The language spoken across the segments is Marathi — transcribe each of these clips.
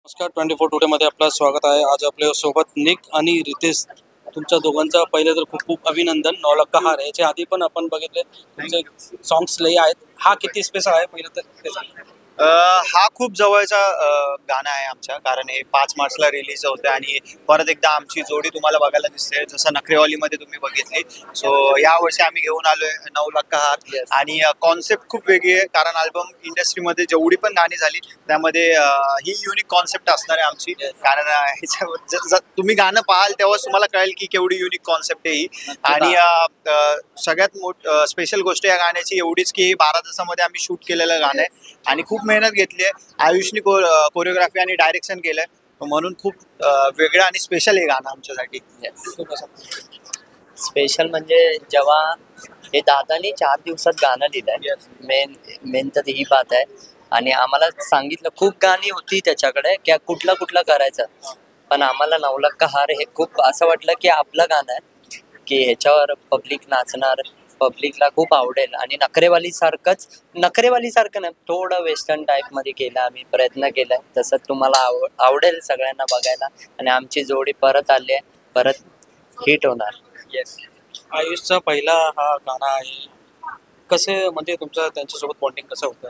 नमस्कार 24 टुडे मध्ये आपलं स्वागत आहे। आज आपल्या सोबत निक आणि रितेश, तुमच्या दोघांचा पहिले तर खूप खूप अभिनंदन। 9 लाख हार याच्या आधी पण आपण बघितले तुमचे सॉंग्स लई आहेत, हा किती स्पेशल आहे पहिलं तर ते सांगा। हा खूप जवळचा गाणं आहे आमच्या, कारण हे 5 मार्चला रिलीज होते आणि परत एकदा आमची जोडी तुम्हाला बघायला दिसते, जसं नखरेवालीमध्ये तुम्ही बघितली। सो यावर्षी आम्ही घेऊन आलोय 9 लाख हार आणि कॉन्सेप्ट खूप वेगळी आहे, कारण अल्बम इंडस्ट्रीमध्ये जेवढी पण गाणी झाली त्यामध्ये ही युनिक कॉन्सेप्ट असणार आहे आमची। कारण ह्याच्यावर तुम्ही गाणं पाहाल तेव्हाच तुम्हाला कळेल की केवढी युनिक कॉन्सेप्ट आहे ही। आणि सगळ्यात स्पेशल गोष्ट या गाण्याची एवढीच की 12 तासामध्ये आम्ही शूट केलेलं गाणं आहे आणि खूप मेहनत घेतली आहे। आयुषने कोरिओग्राफी आणि डायरेक्शन केलंय, म्हणून खूप वेगळं आणि स्पेशल हे गाणं आमच्यासाठी। स्पेशल म्हणजे जेव्हा हे दादानी 4 दिवसात गाणं लिहिलंय, मेन तर ही बात आहे। आणि आम्हाला सांगितलं, खूप गाणी होती त्याच्याकडे की कुठलं करायचं, पण आम्हाला 9 लाख हार हे खूप असं वाटलं की आपलं गाणं आहे, की ह्याच्यावर पब्लिक नाचणार, पब्लिकला खूप आवडेल। आणि नखरेवाली सारखं नाही, थोडं वेस्टर्न टाईप मध्ये केलं आम्ही, प्रयत्न केलाय, तसं तुम्हाला आवडेल सगळ्यांना बघायला। आणि आमची जोडी परत आली आहे, परत हिट होणार। येस, आयुषचा पहिला हा गाणा आहे, कसे म्हणजे तुमचं त्यांच्यासोबत बॉन्डिंग कसं होतं?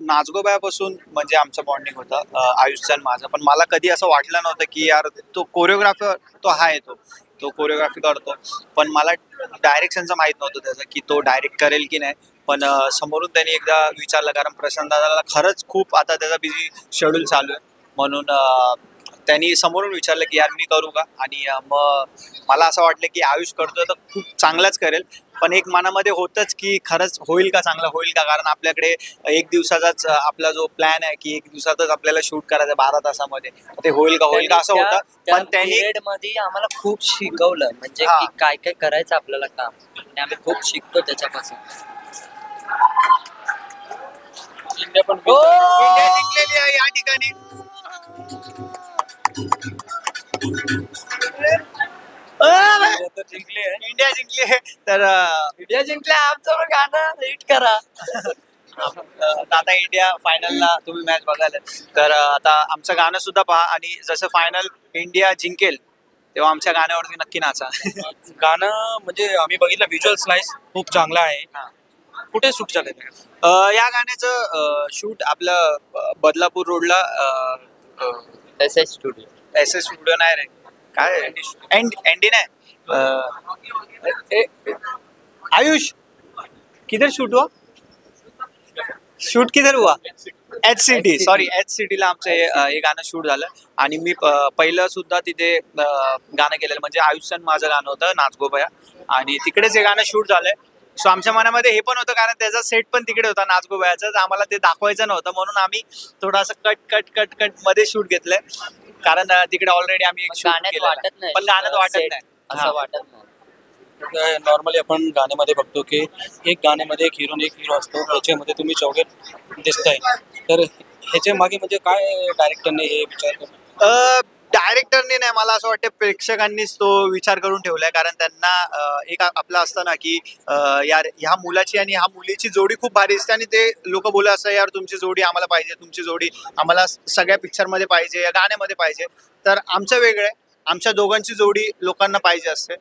नाचगोबायापासून म्हणजे आमचं बॉन्डिंग होतं, आयुषचं आणि माझं। पण मला कधी असं वाटलं नव्हतं की यार तो कोरिओग्राफर तो आहे, तो कोरिओग्राफी करतो, पण मला डायरेक्शनचं माहीत नव्हतं त्याचं की तो डायरेक्ट करेल की नाही। पण समोरून त्यांनी एकदा विचारलं, कारण प्रशांत दादाला खरंच खूप आता त्याचा बिझी शेड्यूल चालू आहे, म्हणून त्यांनी समोरून विचारलं की यार मी करू का। आणि मग मला असं वाटलं की आयुष करतोय तर खूप चांगलाच करेल, पण एक मनामध्ये होतंच की खरंच होईल का, चांगलं होईल का, कारण आपल्याकडे 1 दिवसाचाच आपला जो प्लॅन आहे की 1 दिवसातच आपल्याला शूट करायचं 12 तासामध्ये, ते होईल का असं होतं। पण त्यांनी मध्ये आम्हाला खूप शिकवलं, म्हणजे की काय काय करायचं आपल्याला काम, आणि आम्ही खूप शिकतो त्याच्यापासून। इंडिया पण इंडिया जिंकलेली आहे या ठिकाणी। इंडिया जिंकली आहे, तर इंडिया जिंकल्या, आमचं गाणं हिट करा। आता इंडिया फायनलला तुम्ही मॅच बघायला, तर आता आमचं गाणं सुद्धा पहा, आणि जसं फायनल इंडिया जिंकेल तेव्हा आमच्या गाण्यावरती नक्की नाचा। गाणं म्हणजे आम्ही बघितलं, व्हिज्युअल स्लाइस खूप चांगला आहे, कुठे शूट झालंय? या गाण्याचं शूट आपलं बदलापूर रोडला SS स्टुडिओ नाही रे, काय एनडी नाही, आयुष किधर शूट किधर हुआ? HCT ला आमचं हे गाणं शूट झालं। आणि मी पहिलं सुद्धा तिथे गाणं केलेलं, म्हणजे आयुष्यात माझं गाणं होतं नाचगोबया, आणि तिकडेच हे गाणं शूट झालंय। सो आमच्या मनामध्ये हे पण होतं, कारण त्याचा सेट पण तिकडे होता नाचगोबयाचा, आम्हाला ते दाखवायचं नव्हतं, म्हणून आम्ही थोडासा कट मध्ये शूट घेतलंय, कारण तिकडे ऑलरेडी आम्ही पण गाण्यात वाटत नाही असं वाटत नाही। नॉर्मली आपण गाण्यामध्ये बघतो की एक गाण्यामध्ये एक हिरो असतो, त्याच्यामध्ये तुम्ही चौघे दिसताय, तर ह्याच्या मागे म्हणजे काय डायरेक्टरने हे विचार केला? डायरेक्टरने नाही, मला असं वाटतं प्रेक्षकांनीच तो विचार करून ठेवलाय. कारण त्यांना एक आपलं असतं ना की यार ह्या मुलाची आणि ह्या मुलीची जोडी खूप भारी दिसते आणि ते लोक बोलत असं यार तुमची जोडी आम्हाला पाहिजे, तुमची जोडी आम्हाला सगळ्या पिक्चरमध्ये पाहिजे, या गाण्यामध्ये पाहिजे. तर आमचं वेगळं आहे, आमच्या दोघांची जोडी लोकांना पाहिजे असते.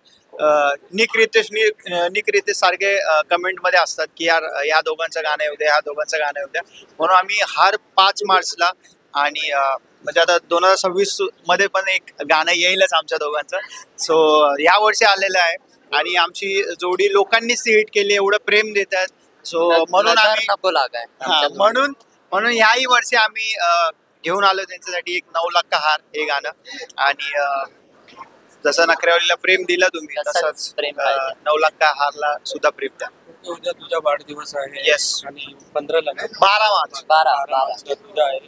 निक रितेश सारखे कमेंटमध्ये असतात की यार ह्या दोघांचं गाणं येऊ द्या, ह्या दोघांचं गाणं येऊ द्या. म्हणून आम्ही हर 5 मार्चला आणि म्हणजे आता 2026 मध्ये पण एक गाणं येईलच आमच्या दोघांचं. सो या वर्षी आलेलं आहे आणि आमची जोडी लोकांनीच हिट केली, एवढं प्रेम देतात. सो म्हणून आम्ही नको लागाय म्हणून याही वर्षी आम्ही घेऊन आलो त्यांच्यासाठी एक 9 लाख का हार हे गाणं. आणि जसं नखरेवालीला प्रेम दिलं तुम्ही तसंच प्रेम पाहिजे. 9 लाख का हारला सुद्धा प्रेम द्या. उद्या तुझा वाढदिवस आहे. Yes. आणि 15ला ना 12 मार्च. 12 तुझा आहे.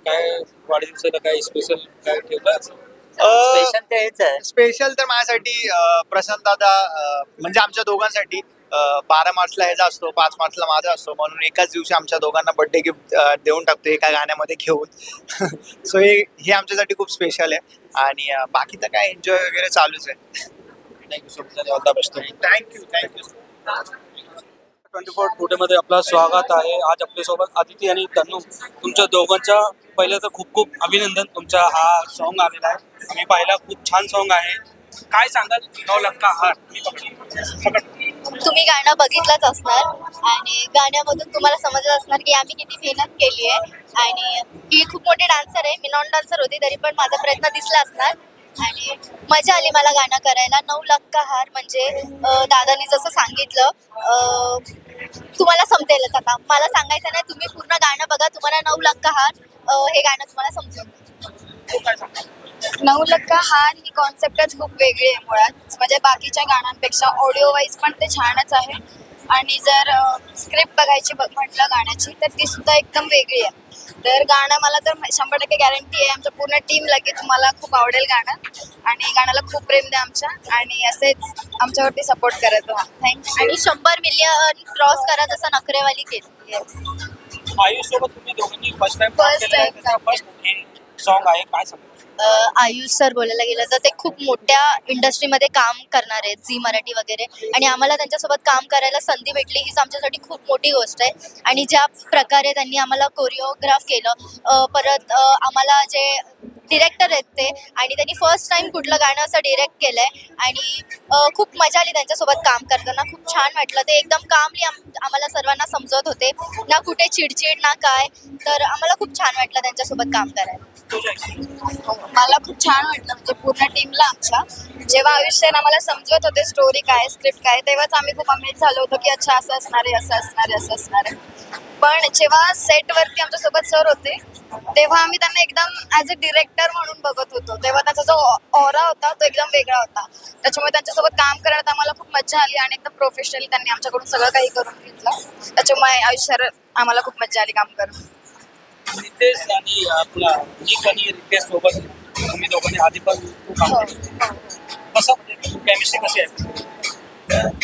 काय वाढदिवसाला काय स्पेशल काय ठेवलं? स्पेशल ते हेच आहे. स्पेशल तर माझ्यासाठी प्रशांत दादा म्हणजे आमच्या दोघांसाठी 12 मार्चला ह्याचा असतो, 5 मार्चला माझा असतो. म्हणून एकाच दिवशी आमच्या दोघांना बर्थडे गिफ्ट देऊन टाकतो एका गाण्यामध्ये घेऊन. सो हे आमच्यासाठी खूप स्पेशल आहे. आणि बाकी तर काय एन्जॉय वगैरे चालूच आहे. Thank you so much. All the best. Thank you. 24 today मध्ये आपलं स्वागत आहे. आज आपल्यासोबत आदिती आणि तन्नू. तुमच्या दोघांच्या पहिलं तर खूप खूप अभिनंदन. तुमचा हा सॉन्ग आलेला आहे, आम्ही पाहिला, खूप छान सॉन्ग आहे. काय सांगाल 9 लाख का हार? तुम्ही गाणं बघितलंच असणार आणि गाण्यामधून तुम्हाला समजलं असणार की आम्ही किती मेहनत केली आहे. आणि ही खूप मोठी डान्सर आहे, मी नॉन डान्सर होती तरी पण माझा प्रयत्न दिसला असणार आणि मजा आली मला गाणं करायला. 9 लाख का हार म्हणजे दादानी जसं सांगितलं तुम्हाला समजेलच. आता मला सांगायचं नाही, तुम्ही पूर्ण गाणं बघा, तुम्हाला 9 लाख का हार हे गाणं तुम्हाला समजेल. 9 लाख का हार ही कॉन्सेप्टच खूप वेगळी आहे मुळात. म्हणजे बाकीच्या गाण्यांपेक्षा ऑडिओ वाईज पण ते छानच आहे आणि जर स्क्रिप्ट बघायची म्हटलं गाण्याची तर ती सुद्धा एकदम वेगळी आहे. तर गाणं मला तर 100% गॅरंटी आहे आमच्या पूर्ण टीमला की तुम्हाला खूप आवडेल गाणं आणि गाण्याला खूप प्रेम द्या आमच्या आणि असेच आमच्यावरती सपोर्ट करत राहा. थँक्यू. आणि 100 मिलियन क्रॉस करा जसं नखरेवाली केली. आयुष सोबत तुम्ही दोघांनी first time First time. First song आहे, काय सांगा? आयुष सर बोलायला गेलं तर ते खूप मोठ्या इंडस्ट्रीमध्ये काम करणार आहेत, झी मराठी वगैरे, आणि आम्हाला त्यांच्यासोबत काम करायला संधी भेटली हीच आमच्यासाठी खूप मोठी गोष्ट आहे. आणि ज्या प्रकारे त्यांनी आम्हाला कोरिओग्राफ केलं, परत आम्हाला जे डिरेक्टर आहेत ते, आणि त्यांनी फर्स्ट टाइम कुठलं गाणं असं डिरेक्ट केलंय आणि खूप मजा आली त्यांच्यासोबत काम करताना. खूप छान वाटलं. ते एकदम कामली आम्हाला सर्वांना समजत होते, ना कुठे चिडचिड ना काय. तर आम्हाला खूप छान वाटलं त्यांच्यासोबत काम करायला. मला खूप छान वाटलं म्हणजे पूर्ण टीमला आमच्या. जेव्हा आयुष्याने आम्हाला समजवत होते स्टोरी काय स्क्रिप्ट काय तेव्हाच आम्ही खूप अमेज झालो होतो की अच्छा असं असणार आहे, असं असणार आहे, असं असणार आहे. पण जेव्हा सेटवरती आमच्यासोबत सर होते तेव्हा आम्ही त्यांना एकदम ॲज अ डिरेक्टर म्हणून बघत होतो. तेव्हा त्यांचा जो ऑरा होता तो एकदम वेगळा होता. त्याच्यामुळे त्यांच्यासोबत काम करण्यात आम्हाला खूप मजा आली आणि एकदम प्रोफेशनली त्यांनी आमच्याकडून सगळं काही करून घेतलं. त्याच्यामुळे आयुष्यात आम्हाला खूप मजा आली काम करून. रितेश आणि आपला निक आणि रितेश सोबत तुम्ही दोघांनी आधी पण खूप काम केलं. कसं केमिस्ट्री कशी आहे?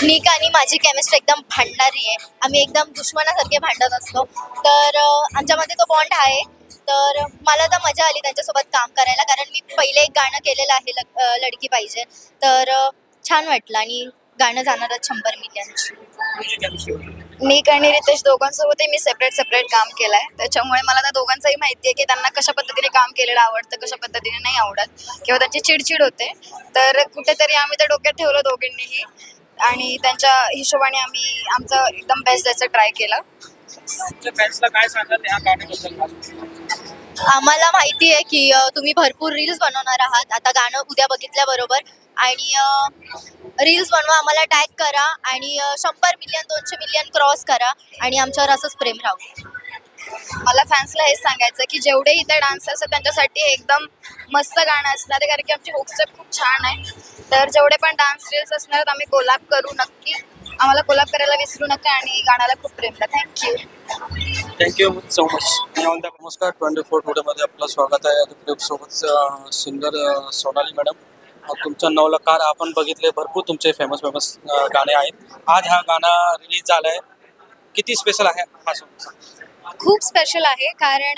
निक आणि माझी केमिस्ट्री एकदम भांडणारी आहे. आम्ही एकदम दुश्मनासारखे भांडत असतो. तर आमच्यामध्ये तो बॉन्ड आहे. तर मला तर मजा आली त्यांच्यासोबत काम करायला, कारण मी पहिले एक गाणं केलेलं आहे लडकी पाहिजे. तर छान वाटलं आणि गाणं जाणारच 100 मिलियन. निक आणि रितेश दोघांसोबतही मी सेपरेट काम केलं आहे. त्याच्यामुळे मला त्या दोघांचंही माहिती आहे की त्यांना कशा पद्धतीने काम केलेलं आवडतं, कशा पद्धतीने नाही आवडत किंवा त्यांची चिडचिड होते. तर कुठेतरी आम्ही ते डोक्यात ठेवलं दोघींनीही आणि त्यांच्या हिशोबाने आम्ही आमचं एकदम बेस्ट द्यायचं ट्राय केलं. फॅन्सला काय सांगाल या गाण्याबद्दल? आम्हाला माहिती आहे की तुम्ही भरपूर रील्स बनवणार आहात आता गाणं उद्या बघितल्याबरोबर, आणि रील्स बनवा, आम्हाला टॅग करा आणि 100 मिलियन 200 मिलियन क्रॉस करा आणि आमच्यावर असंच प्रेम राहू. मला फॅन्सला हेच सांगायचं की जेवढे इथे डान्सर्स आहेत त्यांच्यासाठी एकदम मस्त गाणं असणार आहे, कारण की आमची हुक स्टेप खूप छान आहे. तर जेवढे पण डान्स रील्स असणार आहेत आम्ही कोलॅब करू नक्की. आम्हाला कोलॅब करायला विसरू नका आणि गाण्याला खूप प्रेम द्या. Thank you so much. नमस्कार 24 टुडेमध्ये आपलं स्वागत आहे. आपल्यासोबत सिंगर सोनाली मॅडम. तुमचा 9 लाख हार आपण बघितले, भरपूर तुमचे फेमस गाणे आहेत. आज हा गाणं रिलीज झालं आहे, किती स्पेशल आहे हा सॉन्ग? खूप स्पेशल आहे कारण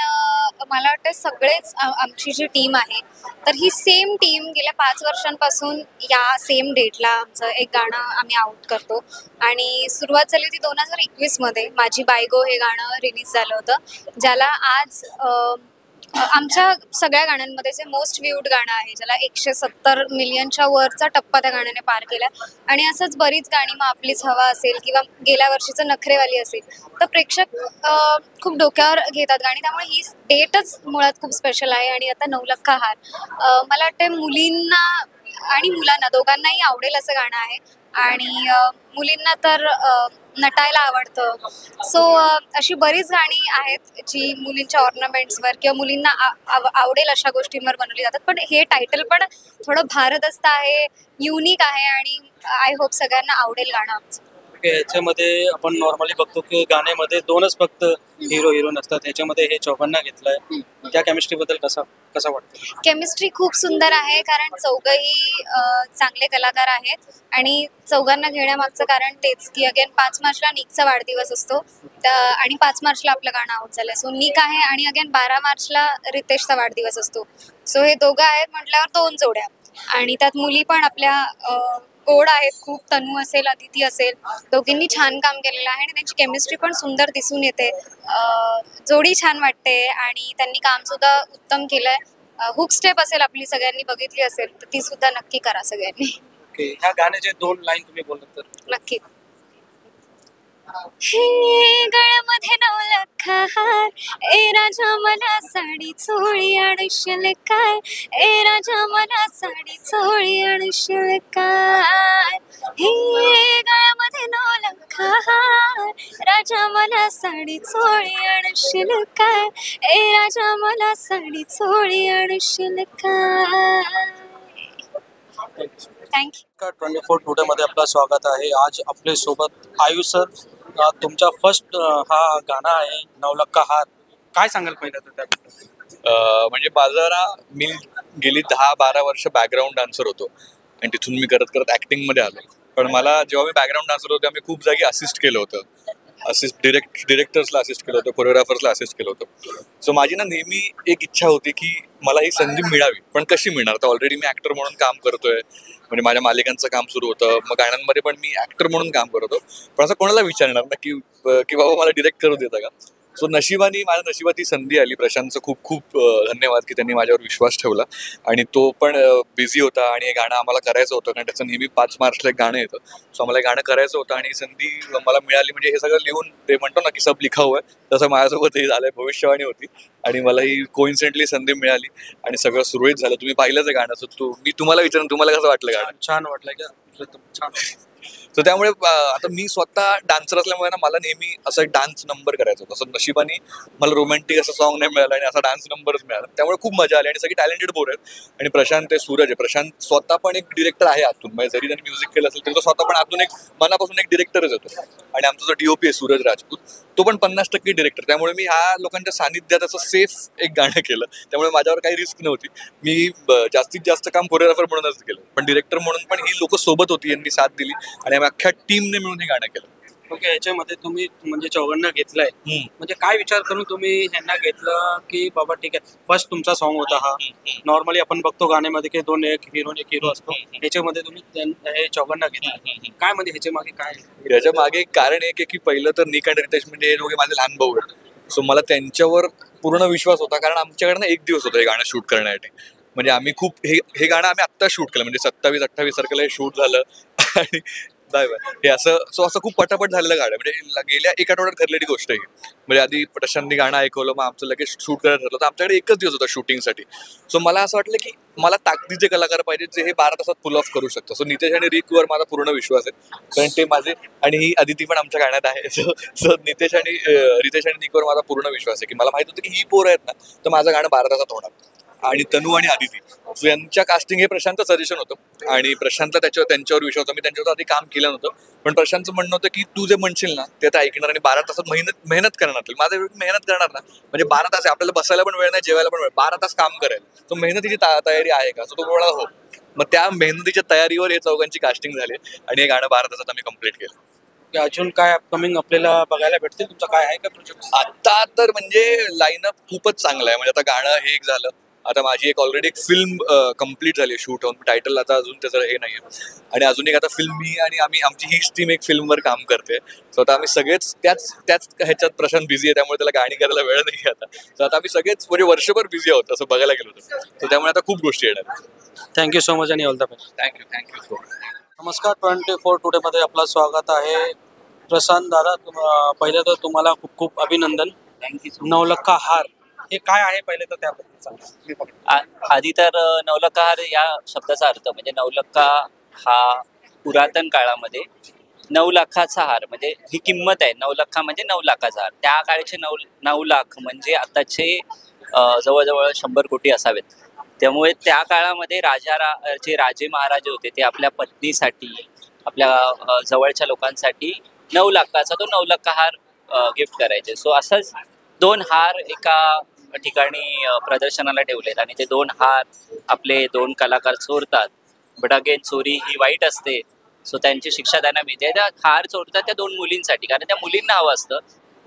मला वाटतं सगळेच आमची जी टीम आहे तर ही सेम टीम गेल्या 5 वर्षांपासून या सेम डेटला आमचं एक गाणं आम्ही आउट करतो. आणि सुरुवात झाली होती 2021मध्ये. माझी बायगो हे गाणं रिलीज झालं होतं, ज्याला आज आमच्या सगळ्या गाण्यांमध्ये जे मोस्ट व्ह्यूड गाणं आहे, ज्याला 170 मिलियनच्या वरचा टप्पा त्या गाण्याने पार केला. आणि असंच बरीच गाणी, मग आपलीच हवा असेल किंवा गेल्या वर्षीचं नखरेवाली असेल, तर प्रेक्षक खूप डोक्यावर घेतात गाणी. त्यामुळे ही डेटच मुळात खूप स्पेशल आहे. आणि आता 9 लख्खा हार मला वाटतं मुलींना आणि मुलांना दोघांनाही आवडेल असं गाणं आहे. आणि मुलींना तर नटायला आवडतं. सो अशी बरीच गाणी आहेत जी मुलींच्या ऑर्नामेंट्सवर किंवा मुलींना आवडेल अशा गोष्टींवर बनवली जातात. पण हे टायटल पण थोडं भारदस्त आहे, युनिक आहे आणि आय होप सगळ्यांना आवडेल गाणं आमचं. याच्यामध्ये आपण नॉर्मली बघतो की गाण्यामध्ये 2च फक्त हिरो हिरोईन असतात, ह्याच्यामध्ये हे चौघांना घेतलंय. त्या केमिस्ट्री बद्दल कसं वाटतं? केमिस्ट्री खूप सुंदर आहे, कारण चौघही चांगले कलाकार आहेत. आणि चौघांना घेण्यामागचं कारण तेच की अगेन 5 मार्चला निकचा वाढदिवस असतो आणि 5 मार्चला आपलं गाणं आउट झालं. सो निक आहे आणि अगेन 12 मार्चला रितेशचा वाढदिवस असतो. सो हे दोघं आहेत म्हटल्यावर 2 जोड्या. आणि त्यात मुली पण आपल्या गोड आहेत खूप. तनू असेल, अदिती असेल, दोघींनी छान काम केलेलं आहे आणि त्यांची केमिस्ट्री पण सुंदर दिसून येते. जोडी छान वाटते आणि त्यांनी कामसुद्धा उत्तम केलंय. हुक स्टेप असेल, आपली सगळ्यांनी बघितली असेल तर ती सुद्धा नक्की करा सगळ्यांनी. ह्या गाण्याचे 2 लाईन तुम्ही बोललात तर? नक्की. हे गळ्यामध्ये 9 लख्खा हार, ए राजा मला साडी चोळी आणशील काय, ए राजा मला साडी चोळी आणशील काय. हे गळ्यामध्ये 9 लख्खा हार, राजा मला साडी चोळी आणशील काय, ए राजा मला साडी चोळी आणशील काय. थँक्यू. 24 टुडे मध्ये आपलं स्वागत आहे. आज आपल्या सोबत आयुष सर, तुमचा फर्स्ट हा गाणं आहे 9 लख्खा हार. काय सांगाल पहिलं तर त्याबद्दल? म्हणजे मी गेली 10-12 वर्ष बॅकग्राऊंड डान्सर होतो आणि तिथून मी करत करत ऍक्टिंगमध्ये आलो. पण मला जेव्हा मी बॅकग्राऊंड डान्सर होतो मी खूप जागी असिस्ट केलं होतं. डिरेक्टर्सला असिस्ट केलं होतं, कोरिओग्राफर्सला असिस्ट केलं होतं. सो माझी ना नेहमी एक इच्छा होती की मला ही संधी मिळावी, पण कशी मिळणार? तर ऑलरेडी मी ऍक्टर म्हणून काम करतोय, म्हणजे माझ्या मालिकांचं काम सुरू होतं, मग गाण्यांमध्ये पण मी ऍक्टर म्हणून काम करत होतो. पण असं कोणाला विचारणार ना की बाबा मला डिरेक्ट करू देता का? सो माझ्या नशिबात ही संधी आली. प्रशांतचं खूप खूप धन्यवाद की त्यांनी माझ्यावर विश्वास ठेवला. आणि तो पण बिझी होता आणि हे गाणं आम्हाला करायचं होतं, कारण त्याचं नेहमी 5 मार्चला एक गाणं येतं. सो आम्हाला हे गाणं करायचं होतं आणि ही संधी मला मिळाली. म्हणजे हे सगळं लिहून, ते म्हणतो ना की सब लिखा हुआ है, तसं माझ्यासोबत हे झालंय. भविष्यवाणी होती आणि मला ही कोइन्सिडेंटली संधी मिळाली आणि सगळं सुरळीत झालं. तुम्ही पाहिलंच आहे गाणं. सो मी तुम्हाला विचारून तुम्हाला कसं वाटलं गाणं? छान वाटलंय का? छान. सो त्यामुळे आता मी स्वतः डान्सर असल्यामुळे ना मला नेहमी असं एक डान्स नंबर करायचा होता. असं नशिबाने मला रोमॅन्टिक असं सॉन्ग नाही मिळालं आणि असा डान्स नंबरच मिळाला. त्यामुळे खूप मजा आली आणि सगळी टॅलेंटेड पोर आहेत. आणि प्रशांत आहे, सूरज आहे. प्रशांत स्वतः पण एक डिरेक्टर आहे आतून, म्हणजे जरी त्यांनी म्युझिक केलं असेल तरी तो स्वतः पण आतून एक मनापासून एक डिरेक्टरच होतो. आणि आमचा जो डीओपी आहे सूरज राजपूत, तो पण 50% डिरेक्टर. त्यामुळे मी ह्या लोकांच्या सानिध्यात असं सेफ एक गाणं केलं. त्यामुळे माझ्यावर काही रिस्क नव्हती. मी जास्तीत जास्त काम कोरिओग्राफर म्हणूनच केलं, पण डिरेक्टर म्हणून पण ही लोक सोबत होती, यांनी साथ दिली आणि आम्ही अख्ख्या टीमने मिळून हे गाणं केलं. ओके, याच्यामध्ये तुम्ही म्हणजे चौघांना घेतलंय, म्हणजे काय विचार करून तुम्ही ह्यांना घेतलं की बाबा ठीक आहे, फर्स्ट तुमचा सॉन्ग होता हा. नॉर्मली आपण बघतो गाण्यामध्ये की 2 एक हिरो असतो, ह्याच्यामध्ये तुम्ही हे चौघांना घेतलं, काय म्हणजे ह्याच्या मागे काय? याच्या मागे एक कारण एक आहे की पहिलं तर निक आणि रितेश म्हणजे हे दोघे माझे लहान भाऊ आहेत. सो मला त्यांच्यावर पूर्ण विश्वास होता, कारण आमच्याकडनं 1 दिवस होता हे गाणं शूट करण्यासाठी. म्हणजे आम्ही खूप हे गाणं आम्ही आत्ता शूट केलं, म्हणजे 27-28 तारखेला हे शूट झालं आणि हे असं खूप पटापट झालेलं गाणं. म्हणजे गेल्या 1 आठवड्यात ठरलेली गोष्ट आहे. म्हणजे आधी प्रशांतनी गाणं ऐकवलं, मग आमचं लगेच शूट करायला ठरलं. तर आमच्याकडे 1च दिवस होता शूटिंगसाठी. सो मला असं वाटलं की मला ताकदीचे कलाकार पाहिजे जे हे 12 तासात पुल ऑफ करू शकतो. सो नितेश आणि रिकवर माझा पूर्ण विश्वास आहे, कारण ते माझे, आणि ही अदिती पण आमच्या गाण्यात आहे. सो नितेश आणि रितेश आणि निकवर माझा पूर्ण विश्वास आहे की मला माहित होतं की ही पोरं आहेत ना, तर माझं गाणं 12 तासात होणार. आणि तनू आणि आदिती, सो यांच्या कास्टिंग हे प्रशांत सजेशन होतं आणि प्रशांतला त्यांच्यावर विश्वास होता. मी त्यांच्यावर आधी काम केलं नव्हतं, पण प्रशांतचं म्हणणं होतं की तू जे म्हणशील ना ते आता ऐकणार आणि 12 तासात मेहनत करणार. माझं मेहनत करणार ना, म्हणजे 12 तास आहे, आपल्याला बसायला पण वेळ नाही, जेवायला पण वेळ, 12 तास काम करायला. तो मेहनतीची तयारी आहे का? सो तो बोला हो. मग त्या मेहनतीच्या तयारीवर हे चौघांची कास्टिंग झाली आणि हे गाणं 12 तासात आम्ही कम्प्लीट केलं. की अजून काय अपकमिंग आपल्याला बघायला भेटतील? तुमचा काय आहे का प्रोजेक्ट? आता तर म्हणजे लाईनअप खूपच चांगला आहे. म्हणजे आता गाणं हे एक झालं, आता माझी एक ऑलरेडी एक फिल्म कम्प्लीट झाली शूट होऊन, टायटल आता अजून त्याचं हे नाही आहे. आणि अजून एक आता फिल्म मी आणि आमची हीच टीम एक फिल्मवर काम करते. सो आता आम्ही सगळेच त्याच ह्याच्यात प्रशांत बिझी आहे, त्यामुळे त्याला गाणी करायला वेळ नाही आता. तर आता आम्ही सगळेच म्हणजे वर्षभर बिझी आहोत असं बघायला गेलो तर. सो त्यामुळे आता खूप गोष्टी येणार. थँक्यू सो मच आणि all the best. Thank you so much. नमस्कार, 24 टुडेमध्ये आपलं स्वागत आहे. प्रशांत दादा, पहिले तर तुम्हाला खूप खूप अभिनंदन. थँक्यू. नवलखा हार हे काय आहे पहिले तर त्याबद्दल सांगा. आधी तर नवलखा हार या शब्दाचा अर्थ म्हणजे नवलखा हा पुरातन काळामध्ये 9 लाखाचा हार म्हणजे ही किंमत आहे. 9 लाखा म्हणजे 9 लाखाचा हार. त्या काळचे 9 लाख म्हणजे आताचे जवळजवळ 100 कोटी असावेत. त्यामुळे त्या काळामध्ये जे राजे महाराजे होते ते आपल्या पत्नीसाठी, आपल्या जवळच्या लोकांसाठी 9 लाखाचा तो 9 लाखा हार गिफ्ट करायचे. सो असंच 2 हार एका ठिकाणी प्रदर्शनाला ठेवलेत आणि ते 2 हार आपले 2 कलाकार चोरतात. बट अगेन चोरी ही वाईट असते. सो त्यांची शिक्षा त्यांना मिळते. त्या हार चोरतात त्या 2 मुलींसाठी, कारण त्या मुलींना हवं असतं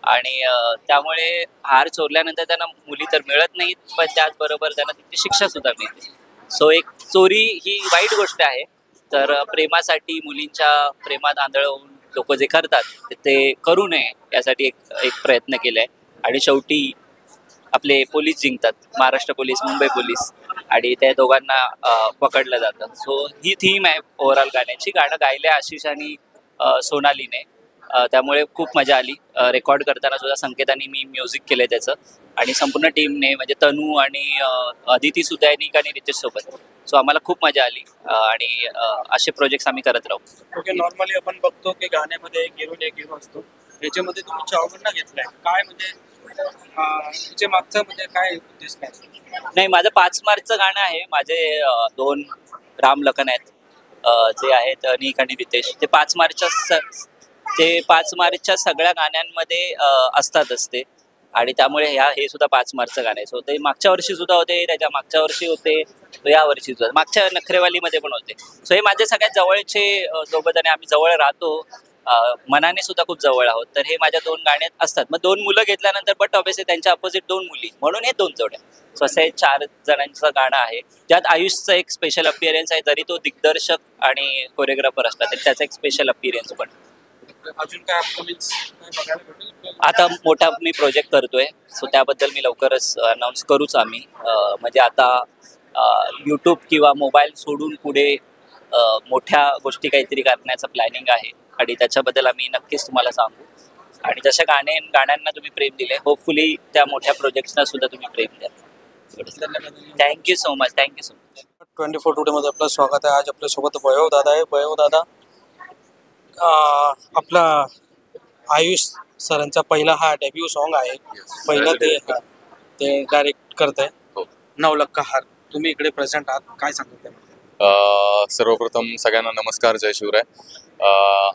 आणि त्यामुळे हार चोरल्यानंतर त्यांना मुली तर मिळत नाहीत, पण त्याचबरोबर त्यांना तिची शिक्षा सुद्धा मिळते. सो एक चोरी ही वाईट गोष्ट आहे. तर प्रेमासाठी, मुलींच्या प्रेमात आंधळून लोक जे करतात ते करू नये यासाठी एक प्रयत्न केलाय. आणि शेवटी आपले पोलीस जिंकतात, महाराष्ट्र पोलीस, मुंबई पोलीस, आणि त्या दोघांना पकडलं जातं. सो ही थीम आहे ओव्हरऑल गाण्याची. गाणं गायलं आशिष आणि सोनालीने. त्यामुळे खूप मजा आली. रेकॉर्ड करताना सुद्धा संकेतांनी मी म्युझिक केलं त्याचं, आणि संपूर्ण टीमने म्हणजे तनू आणि अदिती सुद्धा आहे, निक आणि रितेश सोबत. सो आम्हाला खूप मजा आली आणि असे प्रोजेक्ट्स आम्ही करत राहू. ओके, नॉर्मली आपण बघतो की गाण्यामध्ये एक हिरो असतो. याच्यामध्ये तुम्ही चौघांना घेतलाय, काय म्हणजे त्याच्या मागचं म्हणजे काय उद्देश काय? नाही, माझं 5 मार्चचं गाणं आहे. माझे 2 राम लखन आहेत जे आहेत निक आणि रितेश. ते 5 मार्चच्या सगळ्या गाण्यांमध्ये असतातच ते, आणि त्यामुळे हे सुद्धा 5 मार्चचं गाणं आहे. सो ते मागच्या वर्षी सुद्धा होते, त्याच्या मागच्या वर्षी होते, या वर्षी सुद्धा, मागच्या नखरेवालीमध्ये पण होते. सो हे माझे सगळ्यात जवळचे दोघं जण, आम्ही जवळ राहतो, मनाने सुद्धा खूप जवळ आहोत. तर हे माझ्या 2 गाण्यात असतात. मग 2 मुलं घेतल्यानंतर बट ऑब्वियसली त्यांच्या अपोजिट 2 मुली, म्हणून हे 2 जोड्या. सो असं हे 4 जणांचं गाणं आहे, ज्यात आयुषचं एक स्पेशल अपिअरन्स आहे. जरी तो दिग्दर्शक आणि कोरिओग्राफर असला तरी त्याचा एक स्पेशल अपिअरन्स पण. अजून काय अपकमिंग बघायला भेटेल? आता मोठा मी प्रोजेक्ट करतोय, सो त्याबद्दल मी लवकरच अनाऊन्स करूच आम्ही. म्हणजे आता यूट्यूब किंवा मोबाईल सोडून पुढे मोठ्या गोष्टी काहीतरी करण्याचं प्लॅनिंग आहे, आणि त्याच्याबद्दल आम्ही नक्कीच तुम्हाला सांगू. आणि जशा गाण्यांना तुम्ही प्रेम दिले, होपफुली त्या मोठ्या प्रोजेक्ट्सना सुद्धा तुम्ही प्रेम द्या. Thank you so much. 24 टुडेमध्ये आपलं स्वागत आहे. आज आपल्यासोबत वैभव दादा आहे. वैभव दादा, आपला आयुष सरांचा पहिला हा डेब्यू सॉन्ग आहे. पहिलं ते डायरेक्ट करत आहे. हो. 9 लाखा हार. तुम्ही इकडे प्रेझेंट आहात, काय सांगता? सर्वप्रथम सगळ्यांना नमस्कार, जय शिवराय.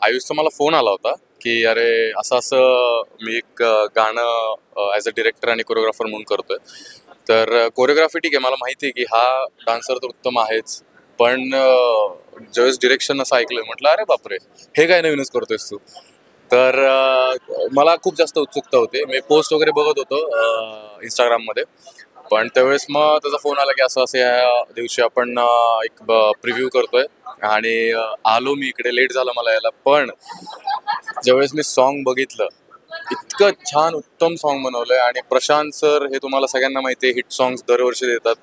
आयुषचा मला फोन आला होता की अरे असं मी एक गाणं ॲज अ डिरेक्टर आणि कोरिओग्राफर म्हणून करतोय. तर कोरिओग्राफी ठीक आहे, मला माहिती आहे की हा डान्सर तर उत्तम आहेच, पण ज्यावेळेस डिरेक्शन असं ऐकलं म्हटलं अरे बापरे, हे काय नवीनच करतोयस तू. तर मला खूप जास्त उत्सुकता होती. मी पोस्ट वगैरे बघत होतो इंस्टाग्राममध्ये, पण त्यावेळेस मग त्याचा फोन आला की असं या दिवशी आपण एक प्रिव्ह्यू करतोय, आणि आलो मी इकडे. लेट झालं मला यायला, पण ज्यावेळेस मी सॉन्ग बघितलं, इतकं छान उत्तम सॉन्ग बनवलंय. आणि प्रशांत सर हे तुम्हाला सगळ्यांना माहिती आहे, हिट सॉंग्स दरवर्षी देतात.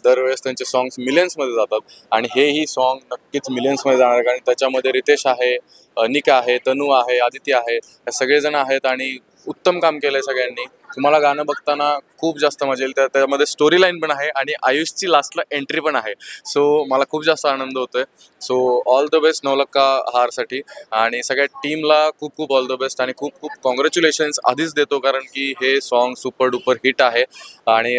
दरवेळेस त्यांचे सॉंग्स मिलियन्समध्ये जातात, आणि हेही सॉन्ग नक्कीच मिलियन्समध्ये जाणार, कारण त्याच्यामध्ये रितेश आहे, निका आहे, तनू आहे, आदिती आहे, हे सगळेजण आहेत, आणि उत्तम काम केलंय सगळ्यांनी. तुम्हाला गाणं बघताना खूप जास्त मजा येईल. त्यामध्ये स्टोरी लाईन पण आहे, आणि आयुषची लास्टला एंट्री पण आहे. सो मला खूप जास्त आनंद होतोय. सो ऑल द बेस्ट 9 लाखा हारसाठी, आणि सगळ्या टीमला खूप खूप ऑल द बेस्ट, आणि खूप खूप कॉंग्रॅच्युलेशन्स आधीच देतो, कारण की हे सॉन्ग सुपर डुपर हिट आहे, आणि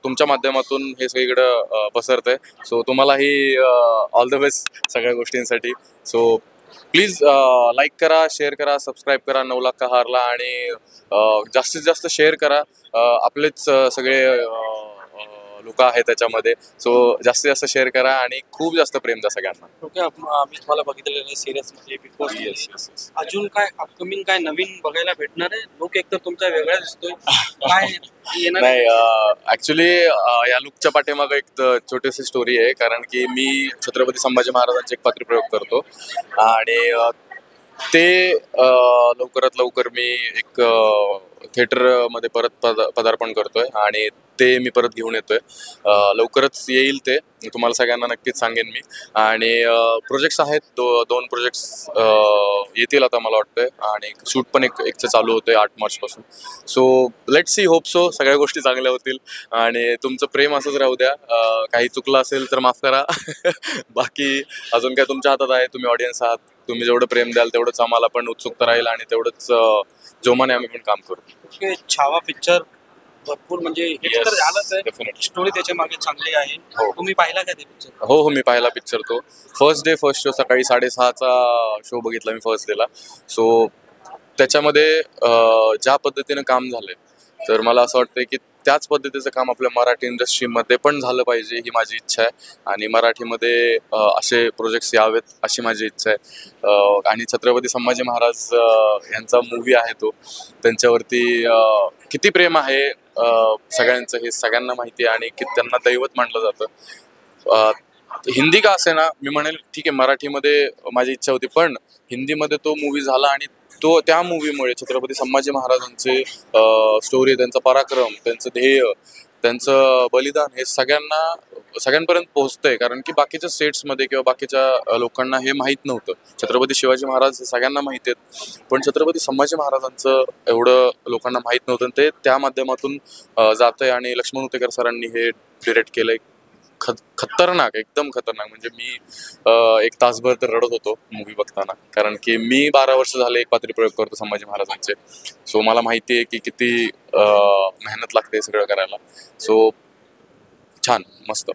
तुमच्या माध्यमातून हे सगळीकडं पसरतंय. सो तुम्हालाही ऑल द बेस्ट सगळ्या गोष्टींसाठी. सो प्लीज लाईक करा, शेअर करा, सबस्क्राईब करा 9 लाखा हारला, आणि जास्तीत जास्त शेअर करा. आपलेच सगळे लोक आहेत त्याच्यामध्ये. सो जास्तीत जास्त शेअर करा आणि खूप जास्त प्रेम द्या सगळ्यांना. ओके, आम्ही तुम्हाला बघितलेलं आहे सिरियस मध्ये बिग बॉस. अजून काय अपकमिंग काय नवीन बघायला भेटणार आहे? लुक एकदम तुमचा वेगळा दिसतोय, काय येणार आहे? नाही, ऍक्च्युली या लुकच्या पाठीमागं एक छोटीशी स्टोरी आहे. कारण की मी छत्रपती संभाजी महाराजांचे एक पात्रप्रयोग करतो आणि ते लवकरात लवकर मी एक थिएटरमध्ये परत पदार्पण करतोय आणि ते मी परत घेऊन येतोय. लवकरच येईल ते, तुम्हाला सगळ्यांना नक्कीच सांगेन मी. आणि प्रोजेक्ट्स आहेत, दोन प्रोजेक्ट्स येतील आता मला वाटतंय. आणि शूट पण एकचं चालू होतंय 8 मार्चपासून. So let's see, hope so सगळ्या गोष्टी चांगल्या होतील आणि तुमचं प्रेम असंच राहू द्या. काही चुकलं असेल तर माफ करा. बाकी अजून काय तुमच्या हातात आहे, तुम्ही ऑडियन्स आहात. तुम्ही जेवढं प्रेम द्याल तेवढंच आम्हाला पण उत्सुकता राहील आणि तेवढंच जोमाने आम्ही पण काम करू. ओके, छावा पिक्चर भरपूर म्हणजे हिट तर झालंच आहे, डेफिनेटली. स्टोरी त्याच्या मागे चांगली आहे. हो. तुम्ही पाहिला का ते पिक्चर? हो हो, मी पाहिला पिक्चर तो. फर्स्ट शो सकाळी 6:30चा शो बघितला मी फर्स्ट डेला. सो त्याच्यामध्ये ज्या पद्धतीनं काम झालंय, तर मला असं वाटतंय की त्याच पद्धतीचं काम आपल्या मराठी इंडस्ट्रीमध्ये पण झालं पाहिजे, ही माझी इच्छा आहे. आणि मराठीमध्ये असे प्रोजेक्ट्स यावेत अशी माझी इच्छा आहे. आणि छत्रपती संभाजी महाराज यांचा मूवी आहे तो, त्यांच्यावरती किती प्रेम आहे सगळ्यांचं हे सगळ्यांना माहिती आहे आणि त्यांना दैवत मानलं जातं. हिंदी का असे ना, मी म्हणेल ठीक आहे, मराठीमध्ये माझी इच्छा होती, पण हिंदीमध्ये तो मूवी झाला आणि त्या मूवीमुळे छत्रपती संभाजी महाराजांचे स्टोरी, त्यांचा पराक्रम, त्यांचं ध्येय, त्यांचं बलिदान हे सगळ्यांपर्यंत पोहोचतंय. कारण की बाकीच्या स्टेट्समध्ये किंवा बाकीच्या लोकांना हे माहीत नव्हतं. छत्रपती शिवाजी महाराज हे सगळ्यांना माहीत आहेत, पण छत्रपती संभाजी महाराजांचं एवढं लोकांना माहीत नव्हतं. ते त्या माध्यमातून जातंय आणि लक्ष्मण उतेकर सरांनी हे डिरेक्ट केलंय. खतरनाक, एकदम खतरनाक. म्हणजे मी 1 तासभर तर रडत होतो मूवी बघताना, कारण की मी 12 वर्ष झाले एक पात्रीप्रयोग करतो संभाजी महाराजांचे. सो मला माहिती आहे की किती मेहनत लागते सगळं करायला. सो छान, मस्त.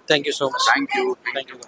Thank you so much. Thank you. Thank you.